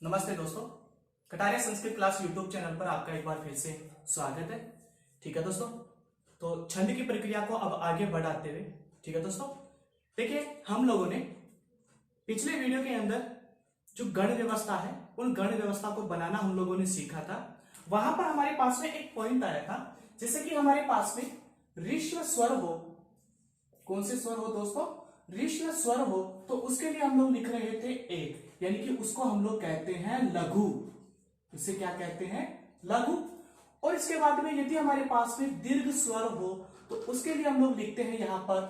नमस्ते दोस्तों, Kataria Sanskrit class YouTube channel पर आपका एक बार फिर से स्वागत है। ठीक है दोस्तों, तो छंद की प्रक्रिया को अब आगे बढ़ाते हुए, ठीक है दोस्तों, देखिए हम लोगों ने पिछले वीडियो के अंदर जो गण व्यवस्था है उन गण व्यवस्था को बनाना हम लोगों ने सीखा था। वहां पर हमारे पास में एक पॉइंट आया था, जैसे कि हमारे पास में ऋश्व स्वर हो। कौन से स्वर हो दोस्तों? ऋश्व स्वर हो, तो उसके लिए हम लोग लिख रहे थे एक, यानी कि उसको हम लोग कहते हैं लघु। इसे क्या कहते हैं? लघु। और इसके बाद में यदि हमारे पास में दीर्घ स्वर हो तो उसके लिए हम लोग लिखते हैं यहां पर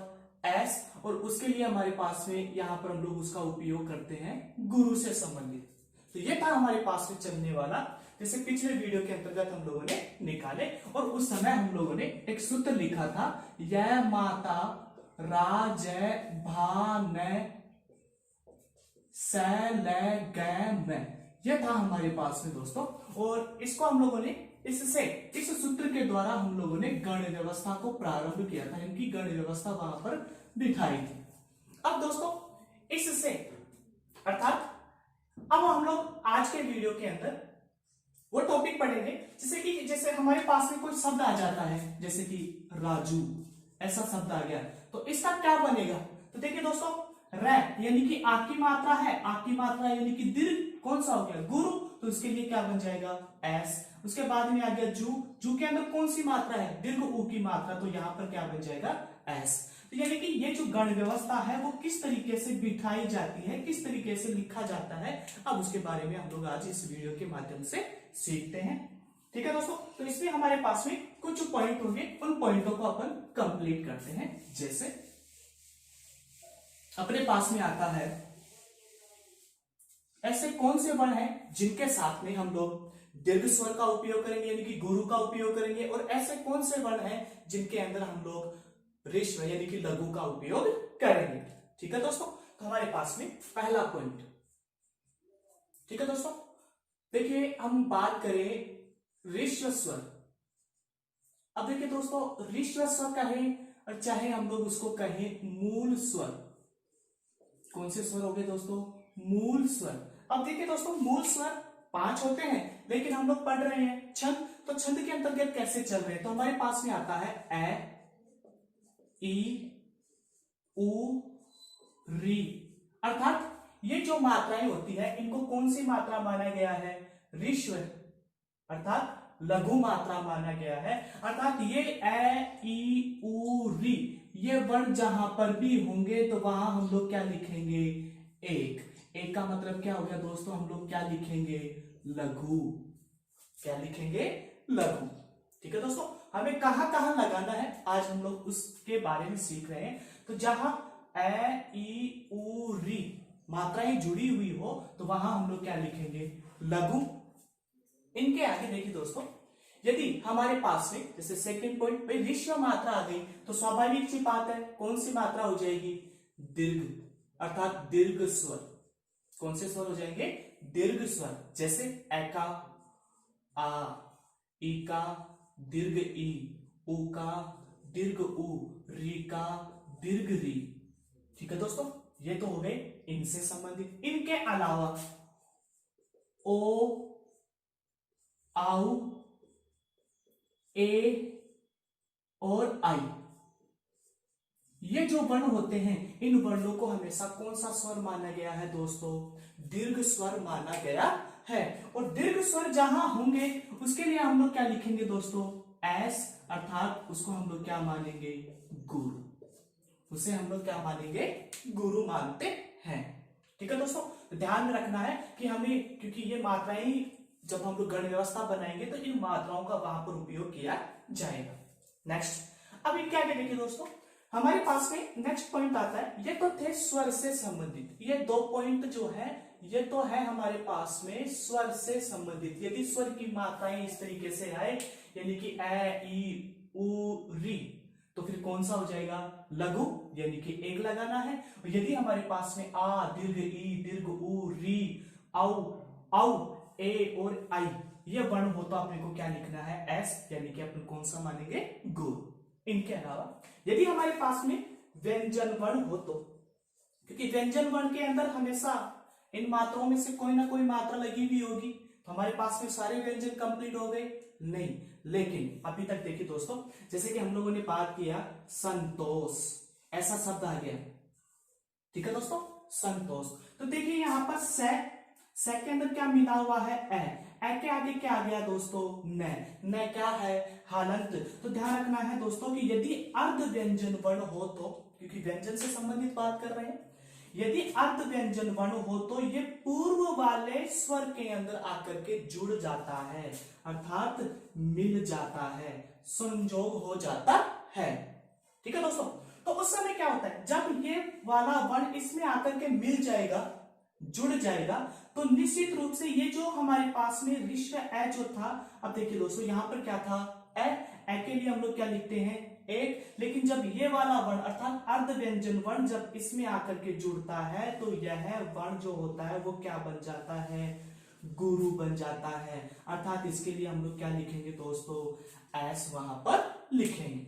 एस, और उसके लिए हमारे पास में यहां पर हम लोग उसका उपयोग करते हैं गुरु से संबंधित। तो ये था हमारे पास में चलने वाला, जैसे पिछले वीडियो के अंतर्गत हम लोगों ने निकाले। और उस समय हम लोगों ने एक सूत्र लिखा था, यह माता राज भान यह था हमारे पास में दोस्तों। और इसको हम लोगों ने इससे इस सूत्र के द्वारा हम लोगों ने गण व्यवस्था को प्रारंभ किया था, इनकी गण व्यवस्था वहां पर बिठाई थी। अब दोस्तों इससे अर्थात अब हम लोग आज के वीडियो के अंदर वो टॉपिक पढ़ेंगे, जैसे हमारे पास में कोई शब्द आ जाता है, जैसे कि राजू ऐसा शब्द आ गया, तो इसका क्या बनेगा? तो देखिए दोस्तों, र यानी कि आ की मात्रा है, आ की मात्रा यानी कि दीर्घ कौन सा हो गया? गुरु, तो इसके लिए क्या बन जाएगा? एस। उसके बाद में आ गया जू, जू के अंदर कौन सी मात्रा है? दीर्घ ऊ की मात्रा, तो यहां पर क्या बन जाएगा? एस। तो यानी कि ये जो गण व्यवस्था है वो किस तरीके से बिठाई जाती है, किस तरीके से लिखा जाता है, अब उसके बारे में हम लोग आज इस वीडियो के माध्यम से सीखते हैं। ठीक है दोस्तों, तो इसमें हमारे पास में कुछ पॉइंट होंगे, उन पॉइंटों को अपन कंप्लीट करते हैं। जैसे अपने पास में आता है, ऐसे कौन से वर्ण हैं जिनके साथ में हम लोग दीर्घ स्वर का उपयोग करेंगे, यानी कि गुरु का उपयोग करेंगे, और ऐसे कौन से वर्ण हैं जिनके अंदर हम लोग ऋश्व यानी कि लघु का उपयोग करेंगे। ठीक है दोस्तों, तो हमारे पास में पहला पॉइंट, ठीक है दोस्तों, देखिए हम बात करें ऋश्व स्वर। अब देखिए दोस्तों, ऋश्व स्वर कहें और चाहे हम लोग उसको कहें मूल स्वर, कौन से स्वर हो गए दोस्तों? मूल स्वर। अब देखिए दोस्तों, मूल स्वर 5 होते हैं, लेकिन हम लोग पढ़ रहे हैं छंद, तो छंद के अंतर्गत कैसे चल रहे हैं? तो हमारे पास में आता है ए, ई, उ, री, अर्थात ये जो मात्राएं होती है इनको कौन सी मात्रा माना गया है? ऋश्व, अर्थात लघु मात्रा माना गया है। अर्थात ये ए, ई, उ, री, ये वर्ण जहां पर भी होंगे तो वहां हम लोग क्या लिखेंगे? एक। एक का मतलब क्या हो गया दोस्तों? हम लोग क्या लिखेंगे? लघु। क्या लिखेंगे? लघु। ठीक है दोस्तों, हमें कहां कहां लगाना है आज हम लोग उसके बारे में सीख रहे हैं। तो जहां ए, ई, उ, री मात्राएं जुड़ी हुई हो तो वहां हम लोग क्या लिखेंगे? लघु। इनके आगे देखिए दोस्तों, यदि हमारे पास में जैसे सेकंड पॉइंट भाई ऋश्व मात्रा आ गई तो स्वाभाविक सी बात है कौन सी मात्रा हो जाएगी? दीर्घ, अर्थात दीर्घ स्वर। कौन से स्वर हो जाएंगे? दीर्घ स्वर। जैसे ए का आ, ई का दीर्घ ई, उ का दीर्घ उ, री का दीर्घ री। ठीक है दोस्तों, ये तो हो गए इनसे संबंधित। इनके अलावा ओ, आउ, ए और आई, ये जो वर्ण होते हैं इन वर्णों को हमेशा कौन सा स्वर माना गया है दोस्तों? दीर्घ स्वर माना गया है। और दीर्घ स्वर जहां होंगे उसके लिए हम लोग क्या लिखेंगे दोस्तों? एस, अर्थात उसको हम लोग क्या मानेंगे? गुरु। उसे हम लोग क्या मानेंगे? गुरु मानते हैं। ठीक है दोस्तों, ध्यान में रखना है कि हमें, क्योंकि ये मात्राएं जब हम लोग गण व्यवस्था बनाएंगे तो इन मात्राओं का वहां पर उपयोग किया जाएगा। नेक्स्ट, अब इनके आगे देखिए दोस्तों, हमारे पास में नेक्स्ट पॉइंट आता है, ये तो थे स्वर से संबंधित। ये 2 पॉइंट जो है ये तो है हमारे पास में स्वर से संबंधित। यदि स्वर की मात्राएं इस तरीके से आए, यानी कि ए, ई, उ, री, तो फिर कौन सा हो जाएगा? लघु, यानी कि एक लगाना है। और यदि हमारे पास में आ, दीर्घ ई, दीर्घ उ, री, औ, ए और आई ये वर्ण हो तो अपने को क्या लिखना है? एस, यानी कि अपन कौन सा मानेंगे? गुरु। इनके अलावा यदि हमारे पास में व्यंजन वर्ण हो तो, क्योंकि व्यंजन वर्ण के अंदर हमेशा इन मात्राओं में से कोई ना कोई मात्रा लगी हुई होगी, तो हमारे पास में सारे व्यंजन कंप्लीट हो गए? नहीं। लेकिन अभी तक देखिए दोस्तों, जैसे कि हम लोगों ने बात किया संतोष, ऐसा शब्द आ गया, ठीक है दोस्तों, संतोष। तो देखिए यहां पर से के अंदर क्या मिला हुआ है? ए के आगे क्या आ गया दोस्तों? न क्या है? हलंत। तो ध्यान रखना है दोस्तों कि यदि अर्ध व्यंजन वर्ण हो तो, क्योंकि व्यंजन से संबंधित बात कर रहे हैं, यदि अर्ध व्यंजन वर्ण हो तो ये पूर्व वाले स्वर के अंदर आकर के जुड़ जाता है, अर्थात मिल जाता है, संयोग हो जाता है, ठीक है दोस्तों। तो उस समय क्या होता है, जब ये वाला वर्ण इसमें आकर के मिल जाएगा, जुड़ जाएगा, तो निश्चित रूप से ये जो हमारे पास में ऋस्व ए जो था, अब देखिए दोस्तों यहां पर क्या था? ए के लिए हम लोग क्या लिखते हैं? एक। लेकिन जब ये वाला वर्ण अर्थात अर्ध व्यंजन वर्ण जब इसमें आकर के जुड़ता है, तो यह वर्ण जो होता है वो क्या बन जाता है? गुरु बन जाता है। अर्थात इसके लिए हम लोग क्या लिखेंगे दोस्तों? एस वहां पर लिखेंगे,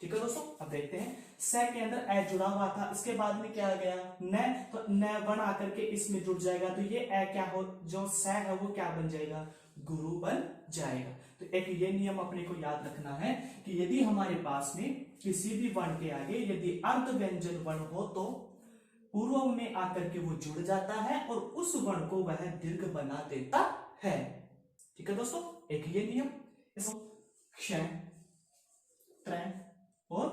ठीक है दोस्तों। अब देखते हैं, से के अंदर ए जुड़ा हुआ था, इसके बाद में क्या आ गया? न। तो न वर्ण आकर के इसमें जुड़ जाएगा, तो ये ए क्या हो, जो से है वो क्या बन जाएगा? गुरु बन जाएगा। तो एक ये नियम अपने को याद रखना है कि यदि हमारे पास में किसी भी वर्ण के आगे यदि अर्ध व्यंजन वर्ण हो तो पूर्व में आकर के वो जुड़ जाता है और उस वर्ण को वह दीर्घ बना देता है, ठीक है दोस्तों। एक ये नियम, क्ष, त्र और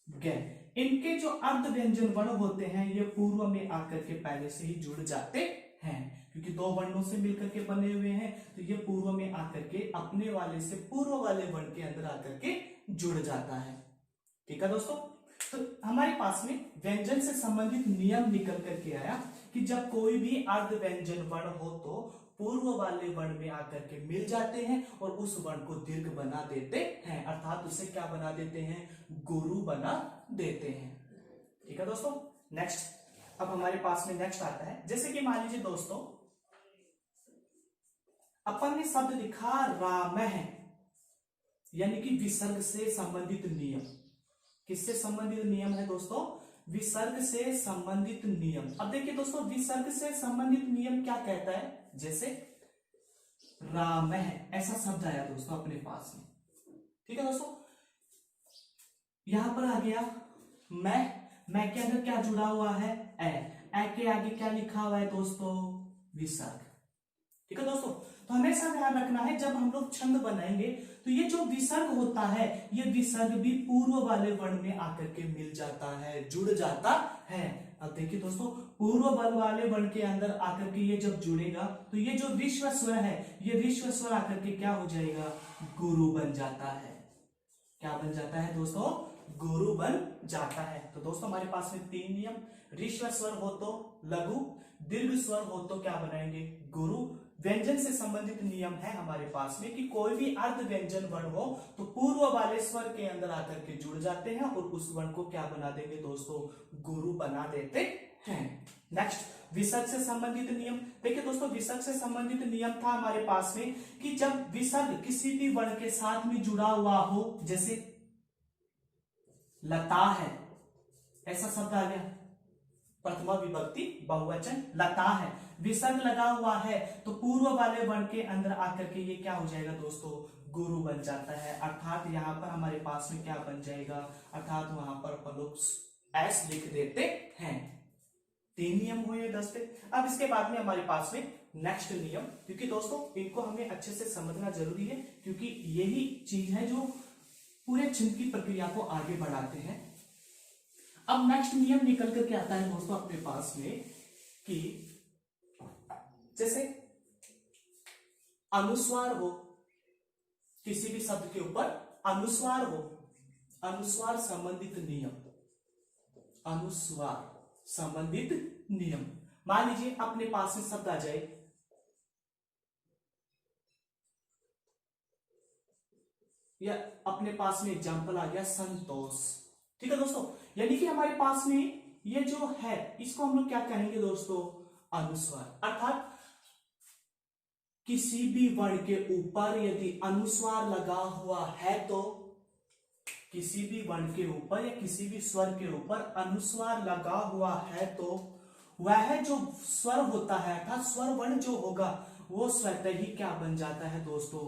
ग, इनके जो अर्ध व्यंजन वर्ण होते हैं ये पूर्व में आकर के पहले से ही जुड़ जाते हैं, क्योंकि दो वर्णों से मिलकर के बने हुए हैं, तो ये पूर्व में आकर के अपने वाले से पूर्व वाले वर्ण के अंदर आकर के जुड़ जाता है, ठीक है दोस्तों। तो हमारे पास में व्यंजन से संबंधित नियम निकल करके आया कि जब कोई भी अर्ध व्यंजन वर्ण हो तो पूर्व वाले वर्ण में आकर के मिल जाते हैं और उस वर्ण को दीर्घ बना देते हैं, अर्थात उसे क्या बना देते हैं? गुरु बना देते हैं, ठीक है दोस्तों। नेक्स्ट, अब हमारे पास में नेक्स्ट आता है, जैसे कि मान लीजिए दोस्तों अपन ने शब्द लिखा राम है, यानी कि विसर्ग से संबंधित नियम। किससे संबंधित नियम है दोस्तों? विसर्ग से संबंधित नियम। अब देखिए दोस्तों, विसर्ग से संबंधित नियम क्या कहता है? जैसे राम है, ऐसा शब्द आया दोस्तों अपने पास में, ठीक है दोस्तों। यहां पर आ गया मैं के अंदर क्या जुड़ा हुआ है? ए के आगे क्या लिखा हुआ है दोस्तों? विसर्ग, ठीक है दोस्तों। तो हमेशा ध्यान रखना है जब हम लोग छंद बनाएंगे तो ये जो विसर्ग होता है ये विसर्ग भी पूर्व वाले वर्ण में आकर के मिल जाता है, जुड़ जाता है। अब देखिए दोस्तों, पूर्व वाले वर्ण के अंदर आकर के ये जब जुड़ेगा तो ये जो विश्व स्वर है ये विश्व स्वर आकर के क्या हो जाएगा? गुरु बन जाता है। क्या बन जाता है दोस्तों? गुरु बन जाता है। तो दोस्तों हमारे पास में तीन नियम, ऋस्व स्वर हो तो लघु, दीर्घ स्वर हो तो क्या बनाएंगे? गुरु। व्यंजन से संबंधित नियम है हमारे पास में कि कोई भी अर्ध व्यंजन वर्ण हो तो पूर्व वाले स्वर के अंदर आकर के जुड़ जाते हैं और उस वर्ण को क्या बना देंगे दोस्तों? गुरु बना देते हैं। नेक्स्ट, विसर्ग से संबंधित नियम। देखिए दोस्तों, विसर्ग से संबंधित नियम था हमारे पास में कि जब विसर्ग किसी भी वर्ण के साथ में जुड़ा हुआ हो, जैसे लता है, ऐसा शब्द आ गया, प्रथमा विभक्ति बहुवचन लता है, विसर्ग लगा हुआ है तो पूर्व वाले वर्ण के अंदर आकर के ये क्या हो जाएगा दोस्तों? गुरु बन जाता है। अर्थात यहां पर हमारे पास में क्या बन जाएगा? अर्थात वहां पर अपन लोग एस लिख देते हैं। तीन नियम हुए 10 पे। अब इसके बाद में हमारे पास में नेक्स्ट नियम, क्योंकि दोस्तों इनको हमें अच्छे से समझना जरूरी है, क्योंकि यही चीज है जो पूरे छंद की प्रक्रिया को आगे बढ़ाते हैं। अब नेक्स्ट नियम निकल करके आता है दोस्तों अपने पास में कि जैसे अनुस्वार हो, किसी भी शब्द के ऊपर अनुस्वार हो, अनुस्वार संबंधित नियम, अनुस्वार संबंधित नियम। मान लीजिए अपने पास में शब्द आ जाए या अपने पास में एग्जाम्पल आ गया संतोष, ठीक है दोस्तों। यानी कि हमारे पास में ये जो है इसको हम लोग क्या कहेंगे दोस्तों? अनुस्वार। अर्थात किसी भी वर्ण के ऊपर यदि अनुस्वार लगा हुआ है तो, किसी भी वर्ण के ऊपर या किसी भी स्वर के ऊपर अनुस्वार लगा हुआ है तो वह जो स्वर होता है अर्थात स्वर वर्ण जो होगा वो स्वतः ही क्या बन जाता है दोस्तों,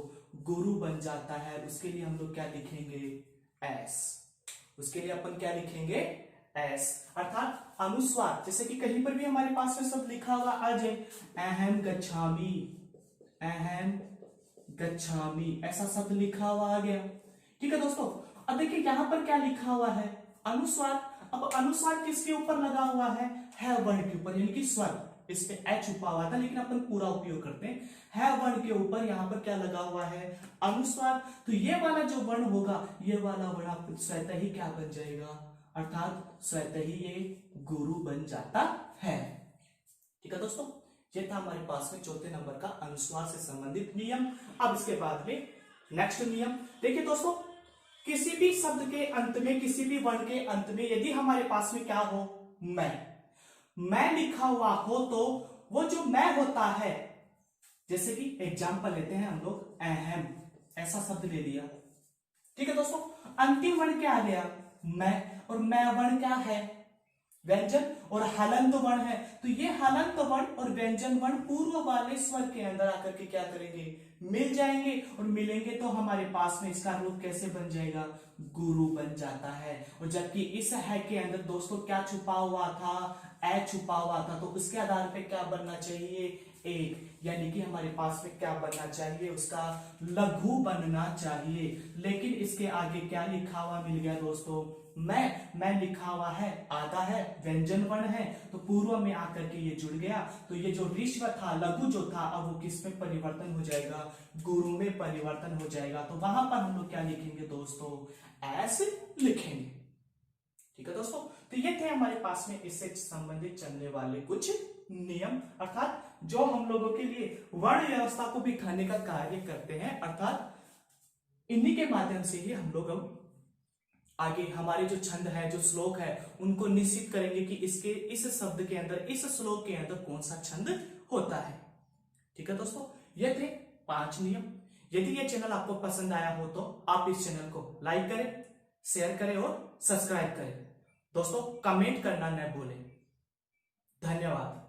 गुरु बन जाता है। उसके लिए हम लोग क्या लिखेंगे, एस। उसके लिए अपन क्या लिखेंगे, एस। अर्थात अनुस्वार, जैसे कि कहीं पर भी हमारे पास में शब्द लिखा हुआ आ जाए, अहम गच्छामि, अहम गच्छामि, ऐसा शब्द लिखा हुआ आ गया। ठीक है दोस्तों, अब देखिए यहां पर क्या लिखा हुआ है, अनुस्वार। अब अनुस्वार किसके ऊपर लगा हुआ है वर्ण के ऊपर, यानी कि स्वर। इस पे एच छुपा हुआ था लेकिन अपन पूरा उपयोग करते हैं, है वर्ण के ऊपर यहाँ पर क्या लगा हुआ है, अनुस्वार। तो ये वाला जो वर्ण होगा, ये वाला वर्ण आप स्वतः ही क्या बन जाएगा, अर्थात स्वतः ही ये गुरु बन जाता है। ठीक है दोस्तों, ये था हमारे पास में चौथे नंबर का अनुस्वार से संबंधित नियम। अब इसके बाद में नेक्स्ट नियम देखिए दोस्तों, किसी भी शब्द के अंत में, किसी भी वर्ण के अंत में यदि हमारे पास में क्या हो, मैं लिखा हुआ हो, तो वो जो मैं होता है, जैसे कि एग्जांपल लेते हैं हम लोग, अहम, ऐसा शब्द ले लिया। ठीक है दोस्तों, अंतिम वर्ण क्या आ गया, मैं, और मैं वर्ण क्या है, व्यंजन, और हलंत वर्ण है। तो ये हलंत वर्ण और व्यंजन वर्ण पूर्व वाले स्वर के अंदर आकर के क्या करेंगे, मिल जाएंगे, और मिलेंगे तो हमारे पास में इसका रूप कैसे बन जाएगा, गुरु बन जाता है। और जबकि इस है के अंदर दोस्तों क्या छुपा हुआ था, ए छुपा हुआ था, तो उसके आधार पे क्या बनना चाहिए, एक, यानी कि हमारे पास में क्या बनना चाहिए, उसका लघु बनना चाहिए। लेकिन इसके आगे क्या लिखा हुआ मिल गया दोस्तों, मैं लिखा हुआ है, आधा है, व्यंजन वर्ण है, तो पूर्व में आकर के ये जुड़ गया। तो ये जो ऋष्व था, लघु जो था, अब वो किस में परिवर्तन हो जाएगा, गुरु में परिवर्तन हो जाएगा। तो वहां पर हम लोग क्या लिखेंगे दोस्तों, एस लिखेंगे। ठीक है दोस्तों, तो ये थे हमारे पास में इससे संबंधित चलने वाले कुछ नियम, अर्थात जो हम लोगों के लिए वर्ण व्यवस्था को बिठाने का कार्य करते हैं। अर्थात इन्हीं के माध्यम से ही हम लोग अब आगे हमारे जो छंद है, जो श्लोक है, उनको निश्चित करेंगे कि इसके इस शब्द के अंदर, इस श्लोक के अंदर कौन सा छंद होता है। ठीक है दोस्तों, ये थे 5 नियम। यदि ये चैनल आपको पसंद आया हो तो आप इस चैनल को लाइक करें, शेयर करें और सब्सक्राइब करें। दोस्तों कमेंट करना न भूलें। धन्यवाद।